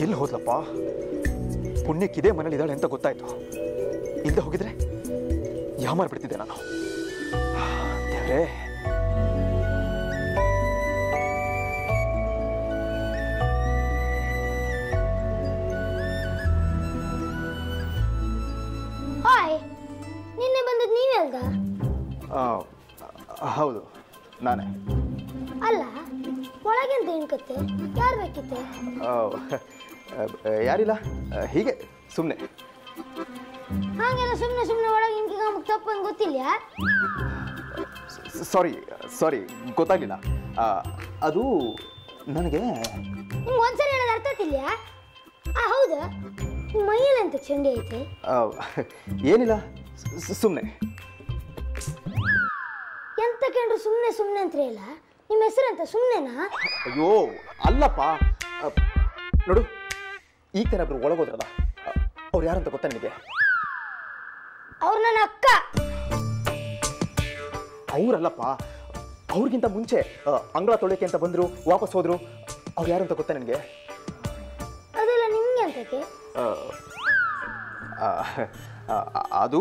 ಎಲ್ಲಿ ಹೋದ್ಲಪ್ಪ? ಪುಣ್ಯಕ್ಕಿದೆ ಮನೇಲಿ ಇದ್ದಾಳೆ ಅಂತ ಗೊತ್ತಾಯ್ತು. ಇಲ್ಲದೆ ಹೋಗಿದ್ರೆ ಯಾಮಾರ್ಬಿಡ್ತಿದ್ದೆ ನಾನು. ದೇವ್ರೇ, ನಿನ್ನೆ ಬಂದದ್ದು ನೀವೇ ಅಲ್ದ? ಹೌದು, ನಾನೇ. ಅಲ್ಲ, ಒಳಗೆಂತ ಏನ್ಕತ್ತೆ? ಯಾರು ಬೇಕಿತ್ತೆ? ಯಾರಿಲ್ಲ, ಹೀಗೆ ಸುಮ್ಮನೆ. ಹಾಗೆಲ್ಲ ಸುಮ್ಮನೆ ಸುಮ್ಮನೆ ಒಳಗೆ ಇಂಕಿಗ ತಪ್ಪಂದು ಗೊತ್ತಿಲ್ಲ? ಸಾರಿ, ಗೊತ್ತಾಗಲಿಲ್ಲ. ಅದು ನನಗೆ ನಿಮ್ಗೆ ಒಂದ್ಸಲ ಹೇಳೋದು ಅರ್ಥ ಆಗ್ತಿಲ್ಲ? ಹೌದಾ, ಮೈಯಲ್ಲಿ ಅಂತ ಚಂಡಿ ಐತೆ? ಏನಿಲ್ಲ, ಸುಮ್ಮನೆ. ಎಂತ ಕೇಂದ್ರ ಸುಮ್ಮನೆ ಸುಮ್ಮನೆ ಅಂತ ಇಲ್ಲ. ನಿಮ್ಮ ಹೆಸರಂತ ಸುಮ್ಮನೆನಾ? ಅಯ್ಯೋ ಅಲ್ಲಪ್ಪ, ನೋಡು, ಈಗ ತಾನೊಬ್ರು ಒಳಗೋದ್ರಲ್ಲ, ಅವ್ರು ಯಾರಂತ ಗೊತ್ತಾ ನಿನಗೆ? ಅವ್ರು ನನ್ನ ಅಕ್ಕ. ಅವ್ರಲ್ಲಪ್ಪ, ಅವ್ರಿಗಿಂತ ಮುಂಚೆ ಅಂಗಳ ತೊಳೆಕೆ ಅಂತ ಬಂದರು, ವಾಪಸ್ ಹೋದ್ರು. ಅವ್ರು ಯಾರು ಅಂತ ಗೊತ್ತಾ ನಿನಗೆ? ಅದೆಲ್ಲ ನಿಮ್ಗೆ ಅಂತಕ್ಕೆ? ಅದು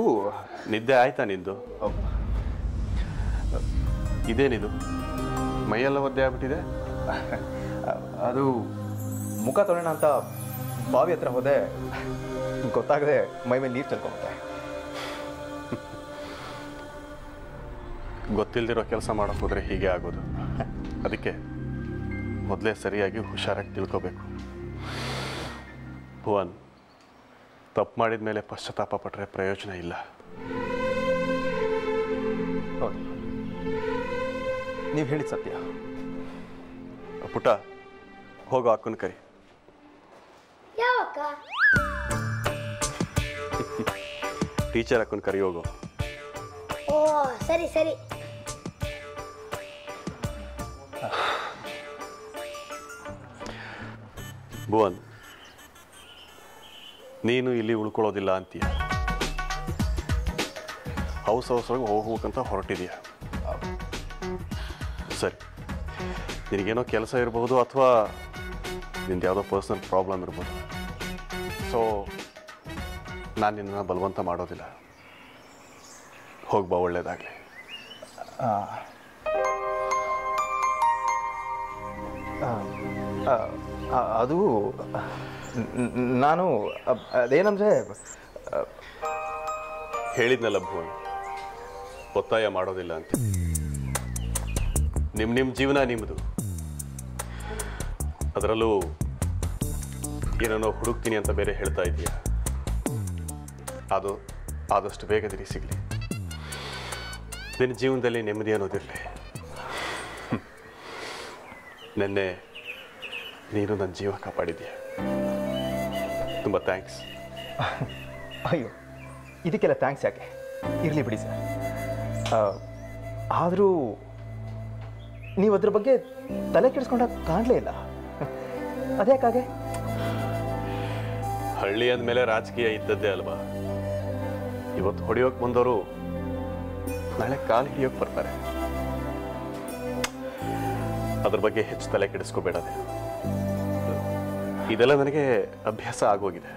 ನಿದ್ದೆ ಆಯ್ತಾ ನಿಂದು? ಇದೇನಿದು, ಮೈಯೆಲ್ಲ ಒದ್ದೆ ಆಗ್ಬಿಟ್ಟಿದೆ? ಅದು ಮುಖ ತೊಳೆಯೋಣ ಅಂತ ಬಾವಿ ಹತ್ರ ಹೋದೆ, ಗೊತ್ತಾಗದೆ ಮೈ ಮೇಲೆ ನೀರು ಚೆಲ್ಕೊಂಡೆ. ಗೊತ್ತಿಲ್ದಿರೋ ಕೆಲಸ ಮಾಡೋಕೆ ಹೋದರೆ ಹೀಗೆ ಆಗೋದು. ಅದಕ್ಕೆ ಮೊದಲೇ ಸರಿಯಾಗಿ ಹುಷಾರಾಗಿ ತಿಳ್ಕೋಬೇಕು. ಭುವನ್, ತಪ್ಪು ಮಾಡಿದ ಮೇಲೆ ಪಶ್ಚಾತ್ತಾಪ ಪಟ್ಟರೆ ಪ್ರಯೋಜನ ಇಲ್ಲ. ಹೌದು, ನೀವು ಹೇಳಿದ ಸತ್ಯ. ಪುಟ್ಟ, ಹೋಗೋ ಅಕ್ಕನ ಕರಿ. ಯಾವಕ್ಕ? ಟೀಚರ್ ಅಕ್ಕನ ಕರಿ, ಹೋಗೋ. ಓ ಸರಿ ಸರಿ. ಭುವನ್, ನೀನು ಇಲ್ಲಿ ಉಳ್ಕೊಳ್ಳೋದಿಲ್ಲ ಅಂತೀಯ. ಅವಸರವಾಗಿ ಹೋಗ್ಬೇಕಂತ ಹೊರಟಿದೀಯ. ಸರಿ, ನಿನಗೇನೋ ಕೆಲಸ ಇರಬಹುದು, ಅಥವಾ ನಿಂದು ಯಾವುದೋ ಪರ್ಸನಲ್ ಪ್ರಾಬ್ಲಮ್ ಇರ್ಬೋದು. ಸೊ ನಾನು ನಿನ್ನನ್ನು ಬಲವಂತ ಮಾಡೋದಿಲ್ಲ. ಹೋಗ್ಬಾ, ಒಳ್ಳೇದಾಗಲಿ. ಅದು ನಾನು ಅದೇನಂದ್ರೆ ಹೇಳಿದ್ನಲ್ಲ ಭುವನ್, ಒತ್ತಾಯ ಮಾಡೋದಿಲ್ಲ ಅಂತ. ನಿಮ್ಮ ಜೀವನ ನಿಮ್ಮದು. ಅದರಲ್ಲೂ ಏನೇನೋ ಹುಡುಕ್ತೀನಿ ಅಂತ ಬೇರೆ ಹೇಳ್ತಾ ಇದೀಯ. ಅದು ಆದಷ್ಟು ಬೇಗ ನಿನಗೆ ಸಿಗಲಿ. ನಿನ್ನ ಜೀವನದಲ್ಲಿ ನೆಮ್ಮದಿ ಅನ್ನೋದಿರಲಿ. ನೆನ್ನೆ ನೀನು ನನ್ನ ಜೀವ ಕಾಪಾಡಿದ್ದೀಯ. ತುಂಬ ಥ್ಯಾಂಕ್ಸ್. ಅಯ್ಯೋ, ಇದಕ್ಕೆಲ್ಲ ಥ್ಯಾಂಕ್ಸ್ ಯಾಕೆ? ಇರಲಿ ಬಿಡಿ ಸರ್. ಆದರೂ ನೀವು ಅದ್ರ ಬಗ್ಗೆ ತಲೆ ಕೆಡಿಸ್ಕೊಂಡಾಗ ಕಾಣಲೇ ಇಲ್ಲ. ಅದ್ಯಾಕಾಗೆ? ಹಳ್ಳಿ ಅಂದಮೇಲೆ ರಾಜಕೀಯ ಇದ್ದದ್ದೇ ಅಲ್ವಾ? ಇವತ್ತು ಹೊಡೆಯೋಕೆ ಬಂದವರು ನಾಳೆ ಕಾಲು ಹಿಡಿಯೋಕೆ ಬರ್ತಾರೆ. ಅದ್ರ ಬಗ್ಗೆ ಹೆಚ್ಚು ತಲೆ ಕೆಡಿಸ್ಕೋಬೇಡದೆ. ಇದೆಲ್ಲ ನನಗೆ ಅಭ್ಯಾಸ ಆಗೋಗಿದೆ.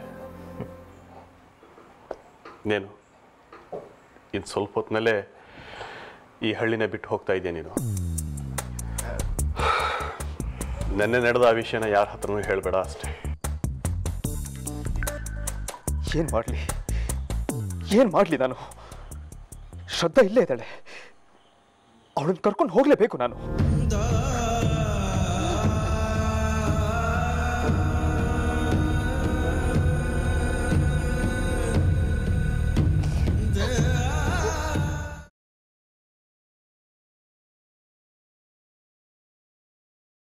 ನೀನು ಇನ್ನು ಸ್ವಲ್ಪ ಹೊತ್ತಿನಲ್ಲೇ ಈ ಹಳ್ಳಿನ ಬಿಟ್ಟು ಹೋಗ್ತಾ ಇದೆಯಾ ನೀನು? ನೆನ್ನೆ ನಡೆದ ಆ ವಿಷಯನ ಯಾರ ಹತ್ರನೂ ಹೇಳಬೇಡ ಅಷ್ಟೇ. ಏನು ಮಾಡಲಿ ನಾನು? ಶ್ರದ್ಧಾ ಇಲ್ಲೇ ಇದ್ದಾಳೆ, ಅವಳನ್ನು ಕರ್ಕೊಂಡು ಹೋಗಲೇಬೇಕು ನಾನು.